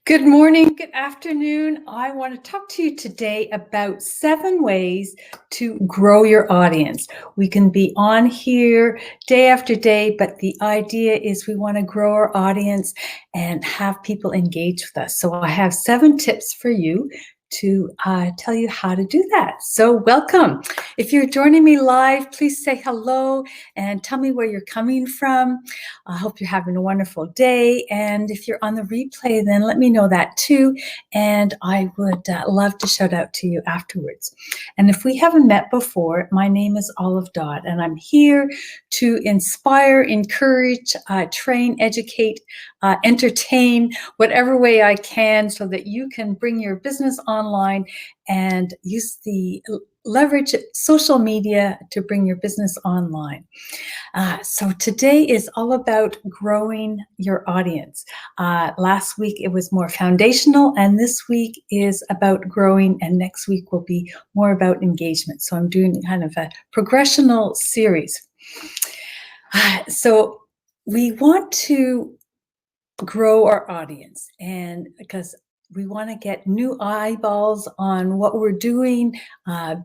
Good morning, good afternoon. I want to talk to you today about 7 ways to grow your audience. We can be on here day after day, but the idea is we want to grow our audience and have people engage with us. So I have 7 tips for you to tell you how to do that. So welcome. If you're joining me live, please say hello and tell me where you're coming from. I hope you're having a wonderful day. And if you're on the replay, then let me know that too. And I would love to shout out to you afterwards. And if we haven't met before, my name is Dodd, and I'm here to inspire, encourage, train, educate, entertain, whatever way I can so that you can bring your business online and leverage social media to bring your business online. So today is all about growing your audience. Last week it was more foundational, and this week is about growing, and next week will be more about engagement. So I'm doing kind of a progressional series. So we want to grow our audience, and because we want to get new eyeballs on what we're doing,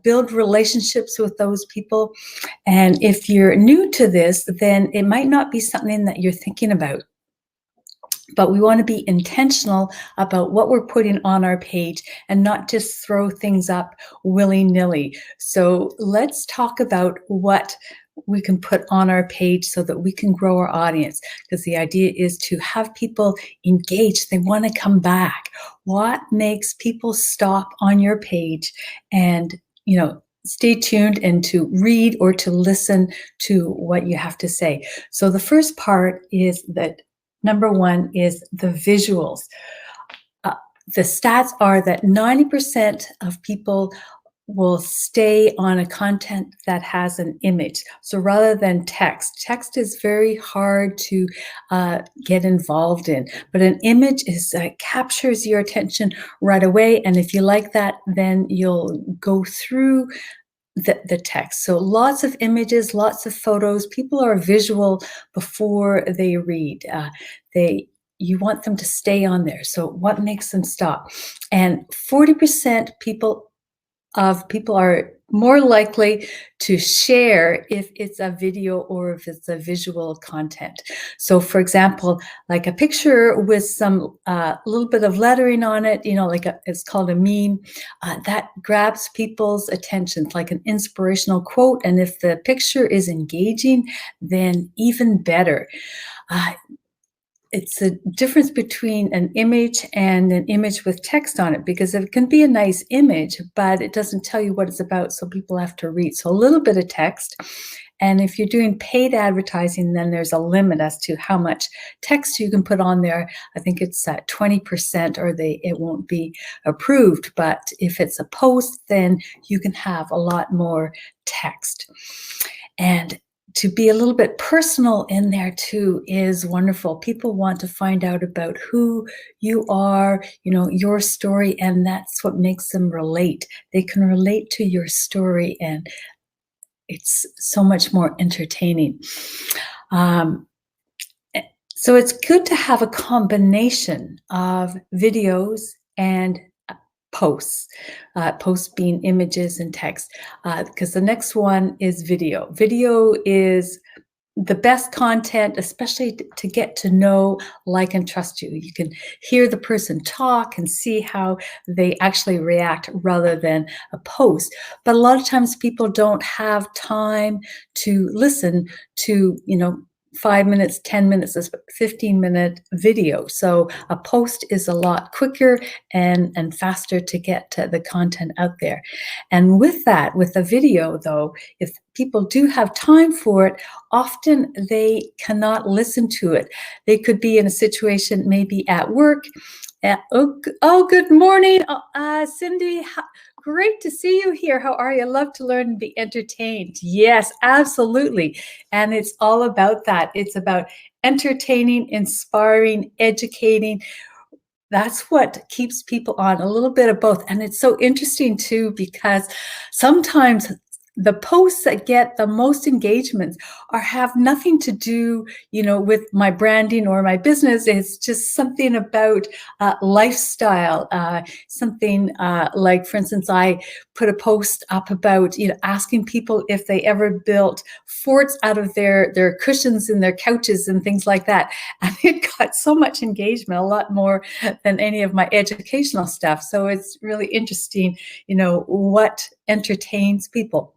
build relationships with those people. And if you're new to this, then it might not be something that you're thinking about. But we want to be intentional about what we're putting on our page and not just throw things up willy-nilly. So let's talk about what we can put on our page so that we can grow our audience, because the idea is to have people engage. They want to come back. What makes people stop on your page and, stay tuned and to read or to listen to what you have to say? So the first part is that number 1 is the visuals. The stats are that 90% of people will stay on a content that has an image. So rather than text is very hard to get involved in, but an image captures your attention right away. And if you like that, then you'll go through the text. So lots of images, lots of photos. People are visual before they read. You want them to stay on there. So what makes them stop? And 40% of people are more likely to share if it's a video or if it's a visual content. So for example, like a picture with some little bit of lettering on it, it's called a meme, that grabs people's attention. It's like an inspirational quote. And if the picture is engaging, then even better. It's a difference between an image and an image with text on it, because it can be a nice image, but it doesn't tell you what it's about, so people have to read. So a little bit of text. And if you're doing paid advertising, then there's a limit as to how much text you can put on there. I think it's 20% or it won't be approved. But if it's a post, then you can have a lot more text. And to be a little bit personal in there too is wonderful. People want to find out about who you are, your story, and that's what makes them relate. They can relate to your story, and it's so much more entertaining. So it's good to have a combination of videos and posts being images and text, because the next one is video. Video is the best content, especially to get to know, like, and trust you. You can hear the person talk and see how they actually react rather than a post. But a lot of times people don't have time to listen to, 5 minutes, 10 minutes, 15-minute video. So a post is a lot quicker and faster to get to the content out there. And with that, with a video though, if people do have time for it, often they cannot listen to it. They could be in a situation maybe at work. Good morning, Cindy. Great to see you here. How are you? I love to learn and be entertained. Yes, absolutely. And it's all about that. It's about entertaining, inspiring, educating. That's what keeps people on, a little bit of both. And it's so interesting too, because sometimes the posts that get the most engagements have nothing to do, with my branding or my business. It's just something about lifestyle, something like, for instance, I put a post up about, asking people if they ever built forts out of their cushions in their couches and things like that. And it got so much engagement, a lot more than any of my educational stuff. So it's really interesting, what entertains people.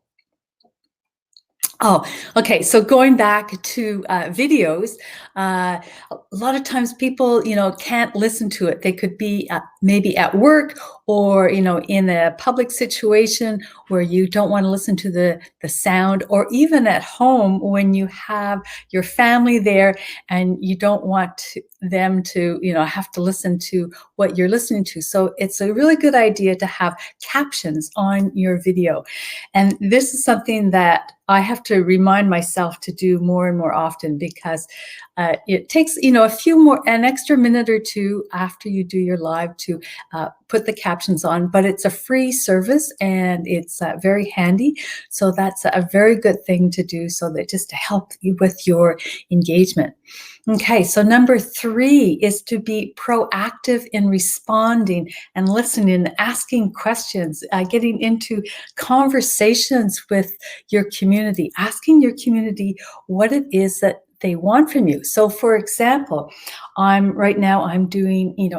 Oh, okay. So going back to videos, a lot of times people, can't listen to it. They could be maybe at work or, in a public situation where you don't want to listen to the sound, or even at home when you have your family there and you don't want them to, have to listen to what you're listening to. So it's a really good idea to have captions on your video. And this is something that I have to remind myself to do more and more often, because it takes, an extra minute or two after you do your live to put the captions on, but it's a free service and it's very handy. So that's a very good thing to do, so that just to help you with your engagement. Okay, so number 3 is to be proactive in responding and listening, asking questions, getting into conversations with your community, asking your community what it is that they want from you. So for example, I'm doing,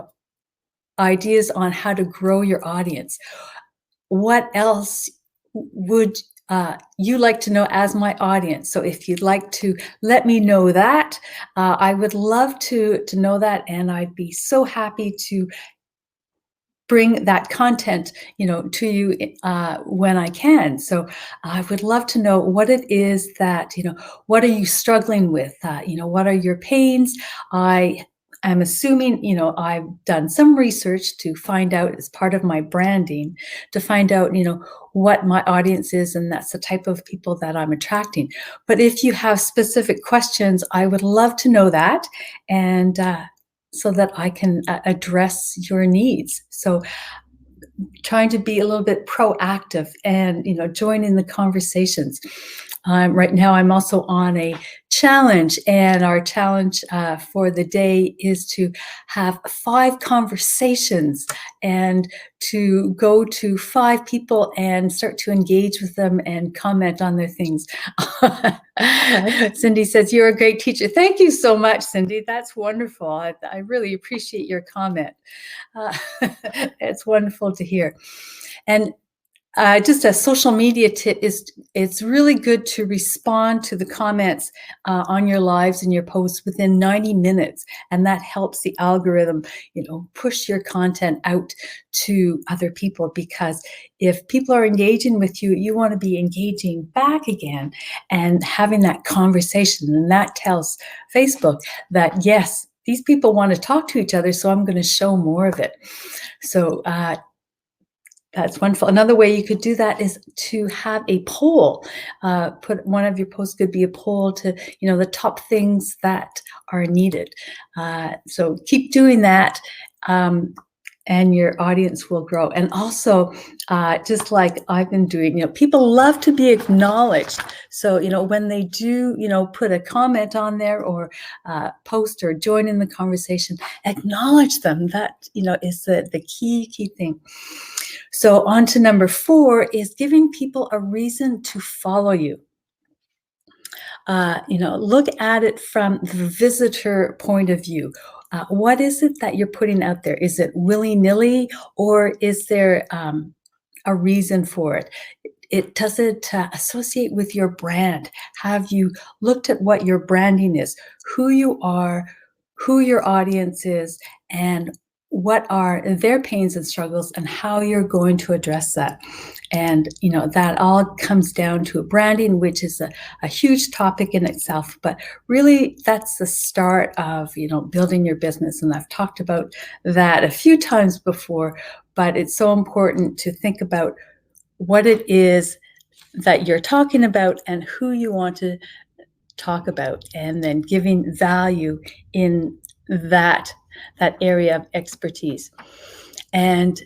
ideas on how to grow your audience. What else would you like to know as my audience? So if you'd like to let me know that, I would love to know that, and I'd be so happy to bring that content, to you when I can. So I would love to know what it is that, what are you struggling with? What are your pains? I'm assuming, I've done some research to find out, as part of my branding, to find out, what my audience is, and that's the type of people that I'm attracting. But if you have specific questions, I would love to know that, and so that I can address your needs. So trying to be a little bit proactive and, join in the conversations. Right now, I'm also on a challenge, and our challenge for the day is to have 5 conversations and to go to 5 people and start to engage with them and comment on their things. Cindy says, "You're a great teacher." Thank you so much, Cindy. That's wonderful. I really appreciate your comment. It's wonderful to hear. And just a social media tip is, it's really good to respond to the comments on your lives and your posts within 90 minutes. And that helps the algorithm, push your content out to other people, because if people are engaging with you, you want to be engaging back again and having that conversation. And that tells Facebook that, yes, these people want to talk to each other, so I'm going to show more of it. So that's wonderful. Another way you could do that is to have a poll. Put one of your posts could be a poll to, the top things that are needed. So keep doing that, and your audience will grow. And also, just like I've been doing, people love to be acknowledged. So, when they do, put a comment on there, or post, or join in the conversation, acknowledge them. That, is the key thing. So on to number 4 is giving people a reason to follow you. Look at it from the visitor point of view. What is it that you're putting out there? Is it willy-nilly, or is there a reason for it? Does it associate with your brand? Have you looked at what your branding is, who you are, who your audience is, and what are their pains and struggles, and how you're going to address that? And, that all comes down to a branding, which is a huge topic in itself. But really, that's the start of, building your business. And I've talked about that a few times before, but it's so important to think about what it is that you're talking about and who you want to talk about, and then giving value in that area of expertise. And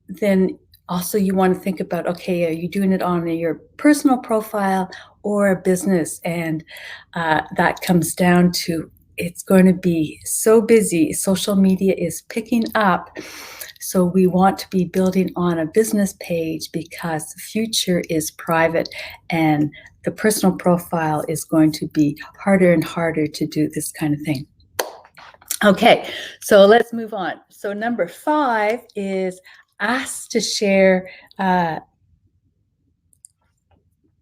then Also, you want to think about, okay, are you doing it on your personal profile or a business? And that comes down to, it's going to be so busy. Social media is picking up. So we want to be building on a business page because the future is private and the personal profile is going to be harder and harder to do this kind of thing. Okay, so let's move on. So number 5 is ask to share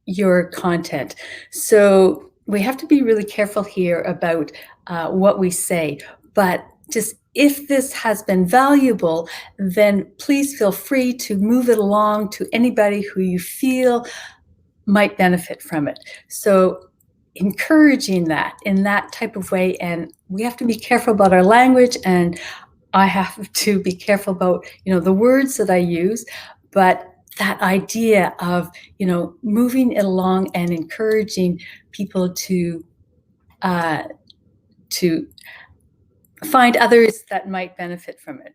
your content. So we have to be really careful here about what we say, but just if this has been valuable, then please feel free to move it along to anybody who you feel might benefit from it. So encouraging that in that type of way, and we have to be careful about our language, and I have to be careful about, the words that I use, but that idea of, moving it along and encouraging people to find others that might benefit from it.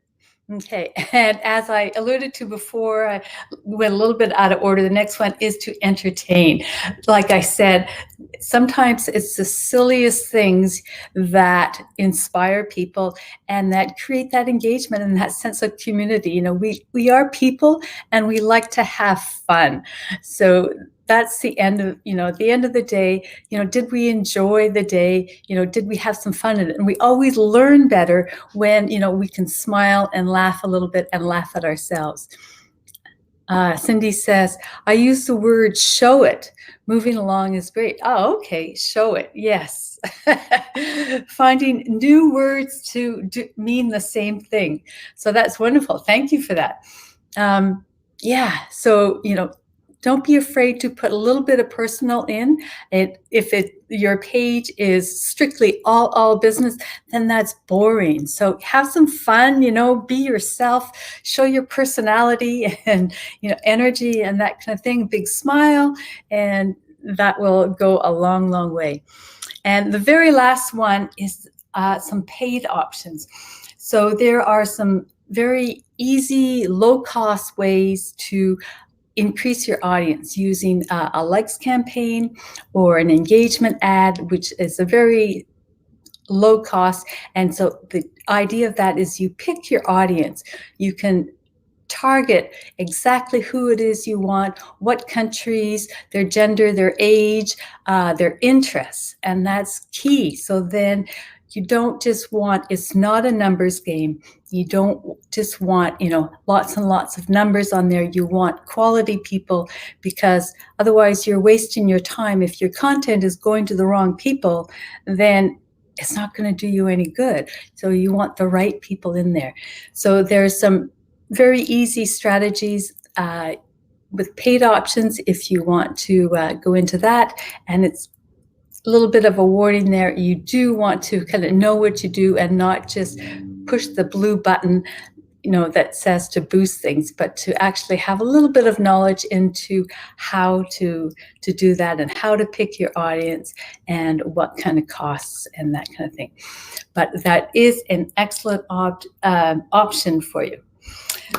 Okay, and as I alluded to before, I went a little bit out of order. The next one is to entertain. Like I said, sometimes it's the silliest things that inspire people and that create that engagement and that sense of community. We are people and we like to have fun. So that's the end of, at the end of the day, did we enjoy the day? Did we have some fun in it? And we always learn better when, we can smile and laugh a little bit and laugh at ourselves. Cindy says, I use the word show it. Moving along is great. Oh, okay. Show it. Yes. Finding new words to mean the same thing. So that's wonderful. Thank you for that. Yeah. So, don't be afraid to put a little bit of personal in. If your page is strictly all business, then that's boring. So have some fun, be yourself, show your personality and, energy and that kind of thing, big smile, and that will go a long, long way. And the very last one is some paid options. So there are some very easy, low-cost ways to increase your audience using a likes campaign or an engagement ad, which is a very low cost. And so the idea of that is you pick your audience. You can target exactly who it is you want, what countries, their gender, their age, their interests, and that's key. So then you don't just want, it's not a numbers game. You don't just want, lots and lots of numbers on there. You want quality people, because otherwise you're wasting your time. If your content is going to the wrong people, then it's not going to do you any good. So you want the right people in there. So there's some very easy strategies with paid options if you want to go into that. And it's a little bit of a warning there. You do want to kind of know what you do and not just push the blue button, that says to boost things, but to actually have a little bit of knowledge into how to do that and how to pick your audience and what kind of costs and that kind of thing. But that is an excellent option for you.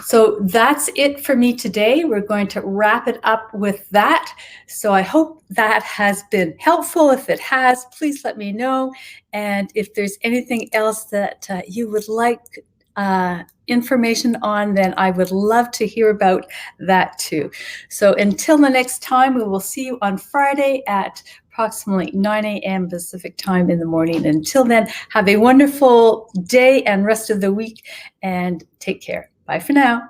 So that's it for me today. We're going to wrap it up with that. So I hope that has been helpful. If it has, please let me know. And if there's anything else that you would like information on, then I would love to hear about that too. So until the next time, we will see you on Friday at approximately 9 a.m. Pacific time in the morning. Until then, have a wonderful day and rest of the week, and take care. Bye for now.